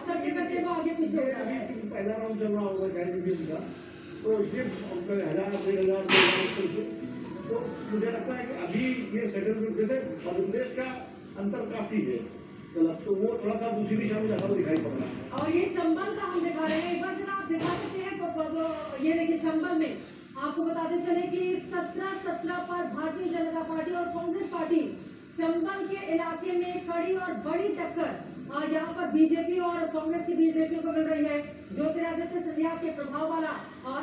करते करते वो आगे पीछे हो रहा है। पहला राउंड चल रहा होगा शायद का, तो सिर्फ 1000-1500 तो मुझे लगता है कि अभी ये सेटलमेंट से मध्य प्रदेश का अंतर काफी है, तो वो थोड़ा सा दूसरी दिशा में जाता हुआ दिखाई पड़ रहा है। और ये चंबल का हम दिखा रहे हैं, एक बार जरा आप दिखा सकते हैं तो ये देखिए चंबल में आपको बताते चले कि 17-17 पर भारतीय जनता पार्टी और कांग्रेस पार्टी चंबल के इलाके में कड़ी और बड़ी टक्कर यहाँ पर बीजेपी और कांग्रेस की बीजेपी को मिल रही है। ज्योतिरादित्य सिंधिया के प्रभाव वाला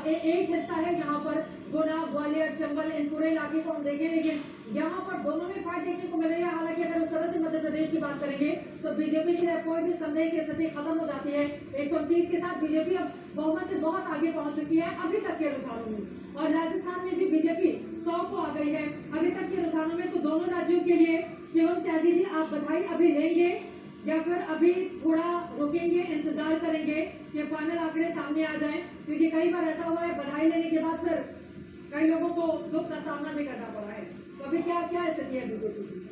एक हिस्सा है यहाँ पर गुना, ग्वालियर, चंबल, इन पूरे इलाके को हम देखें, लेकिन यहाँ पर दोनों में फाइट देखने को मिल रही है। हालांकि अगर उस तरह से मध्य प्रदेश की बात करेंगे तो बीजेपी के लिए कोई भी संदेह की स्थिति खत्म हो जाती है। 129 के साथ बीजेपी अब बहुमत से बहुत आगे पहुंच चुकी है अभी तक के रुझानों में, और राजस्थान में भी बीजेपी 100 को आ गई है अभी तक के रुझानों में। तो दोनों राज्यों के लिए शिवम त्यागी जी, आप बधाई अभी लेंगे या फिर अभी थोड़ा रुकेंगे, इंतजार करेंगे कि फाइनल आंकड़े सामने आ जाएं? क्योंकि कई बार ऐसा हुआ है बधाई लेने के बाद फिर कई लोगों को दुख का सामना भी करना पड़ा है। तो अभी क्या क्या स्थिति है बीजेपी की?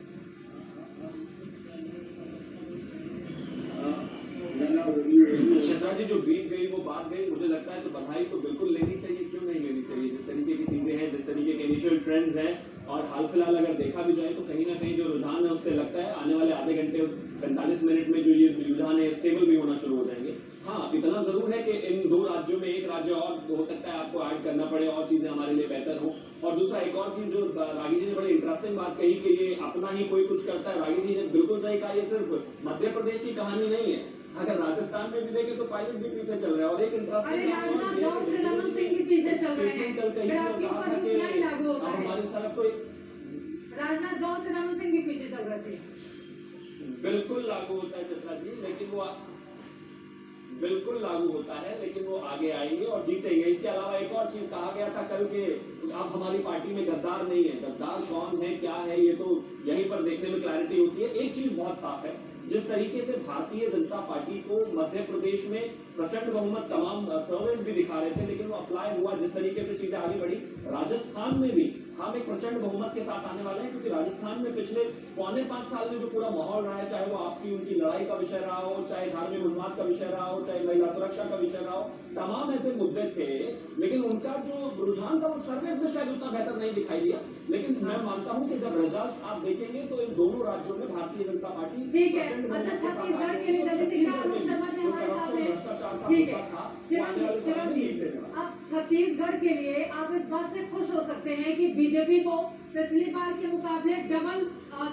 श्रद्धा जी, जो बीत गई वो बात गई। मुझे लगता है तो बधाई तो बिल्कुल लेनी चाहिए, क्यों नहीं लेनी चाहिए। जिस तरीके की चीजें हैं, जिस तरीके के इनिशियल ट्रेंड्स हैं, और हाल फिलहाल अगर देखा भी जाए तो कहीं ना कहीं जो रुझान है उससे लगता है आने वाले आधे घंटे 45 मिनट में जो ये रुझान है स्टेबल भी होना शुरू हो जाएंगे। हाँ, इतना जरूर है कि इन दो राज्यों में एक राज्य और हो सकता है आपको ऐड करना पड़े और चीजें हमारे लिए बेहतर हो। और दूसरा एक और चीज जो रागी जी ने बड़ी इंटरेस्टिंग बात कही कि ये अपना ही कोई कुछ करता है, रागी जी ने बिल्कुल सही कहा। ये सिर्फ मध्य प्रदेश की कहानी नहीं है, अगर राजस्थान में भी देखें तो पायलट भी पीछे चल रहा है। और एक इंटरेस्टिंग हमारी तरफ तो राजनाथ गांव से रमन सिंह भी पीछे चल रहे थे। बिल्कुल लागू होता है चित्रा जी, लेकिन वो बिल्कुल लागू होता है, लेकिन वो आगे आएंगे और जीतेंगे। इसके अलावा एक और चीज कहा गया था कल के, अब हमारी पार्टी में गद्दार नहीं है। गद्दार कौन है, क्या है, ये तो यहीं पर देखने में क्लैरिटी होती है। एक चीज बहुत साफ है, जिस तरीके से भारतीय जनता पार्टी को मध्य प्रदेश में प्रचंड बहुमत तमाम सर्वेस भी दिखा रहे थे, लेकिन वो अप्लाई हुआ, जिस तरीके से चीजें आगे बढ़ी। राजस्थान में भी हम एक प्रचंड बहुमत के साथ आने वाले हैं, क्योंकि राजस्थान में पिछले 4.5 साल में जो पूरा माहौल रहा है, चाहे वो आपसी उनकी लड़ाई का विषय रहा हो, चाहे धार्मिक उन्माद का विषय रहा हो, चाहे महिला सुरक्षा का विषय रहा हो, तमाम ऐसे मुद्दे थे, लेकिन उनका जो रुझान था वो सर्वेस में शायद उतना बेहतर नहीं दिखाई दिया। लेकिन मैं मानता हूं कि जब रिजल्ट आप देखेंगे तो इन दोनों राज्यों में भारतीय जनता पार्टी ठीक है। अच्छा, छत्तीसगढ़ के लिए अब छत्तीसगढ़ के लिए आप इस बात से खुश हो सकते हैं कि बीजेपी को पिछली बार के मुकाबले डबल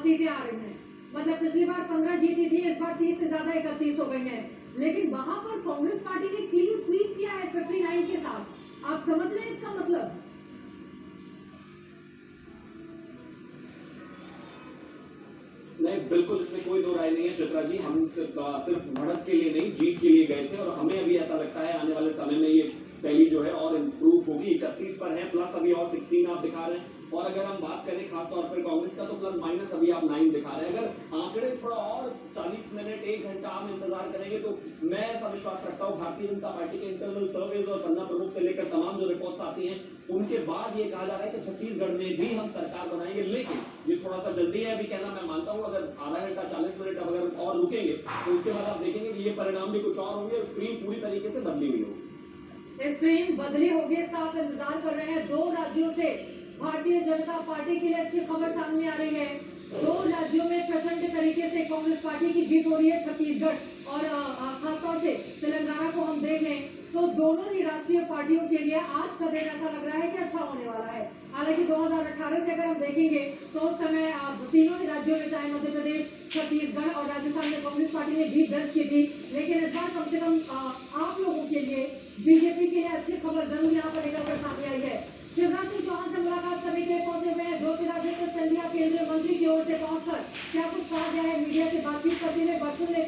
सीटें आ रही हैं। मतलब पिछली बार 15 जीती थी, इस बार 30 से ज्यादा 31 हो गई हैं। लेकिन वहां पर कांग्रेस पार्टी ने क्लीन स्वीप किया है 59 के साथ। आप समझ रहे हैं इसका मतलब? नहीं, बिल्कुल इसमें कोई दो राय नहीं है चित्रा जी। हम सिर्फ बढ़त के लिए नहीं, जीत के लिए गए थे, और हमें अभी ऐसा लगता है आने वाले समय में ये पहली जो है और इम्प्रूव होगी। 31 पर है, प्लस अभी और 16 आप दिखा रहे हैं। और अगर हम बात करें खासतौर पर कांग्रेस का, तो प्लस माइनस अभी आप 9 दिखा रहे हैं। अगर आंकड़े थोड़ा और 40 मिनट 1 घंटा हम इंतजार करेंगे तो मैं ऐसा विश्वास रखता हूँ भारतीय जनता पार्टी के इंटरनल सर्वेज और पन्ना प्रमुख से लेकर तमाम जो रिपोर्ट्स आती हैं, उनके बाद ये कहा जा रहा है कि छत्तीसगढ़ में भी हम सरकार बनाएंगे। लेकिन ये थोड़ा सा जल्दी है अभी कहना, मैं मानता हूँ। अगर आधा घंटा 40 मिनट अगर और रुकेंगे तो उसके बाद आप देखेंगे कि ये परिणाम भी कुछ और होंगे और स्क्रीन पूरी तरीके से बदली हुई होगी। स्क्रीन बदली होगी, इसका आप इंतजार कर रहे हैं। 2 राज्यों से भारतीय जनता पार्टी के लिए अच्छी खबर सामने आ रही है। 2 राज्यों में प्रचंड तरीके से कांग्रेस पार्टी की जीत हो रही है। छत्तीसगढ़ और खासतौर से तेलंगाना को हम देख लें तो दोनों ही राष्ट्रीय पार्टियों के लिए आज का दिन ऐसा लग रहा है कि अच्छा होने वाला है। हालांकि 2018 से अगर हम देखेंगे तो उस समय तीनों ही राज्यों में, चाहे मध्य प्रदेश, छत्तीसगढ़ और राजस्थान में, कांग्रेस पार्टी ने जीत दर्ज की थी। लेकिन इस बार कम से कम आप लोगों के लिए, बीजेपी के लिए अच्छी खबर जरूर यहाँ पर निकल कर सामने आई है। शिवराज सिंह चौहान से मुलाकात करने के लिए पहुंचे हुए हैं ज्योतिरादित्य सिंधिया केंद्रीय मंत्री की ओर से पहुंचकर क्या कुछ कहा गया है मीडिया से बातचीत करते हुए? बच्चों ने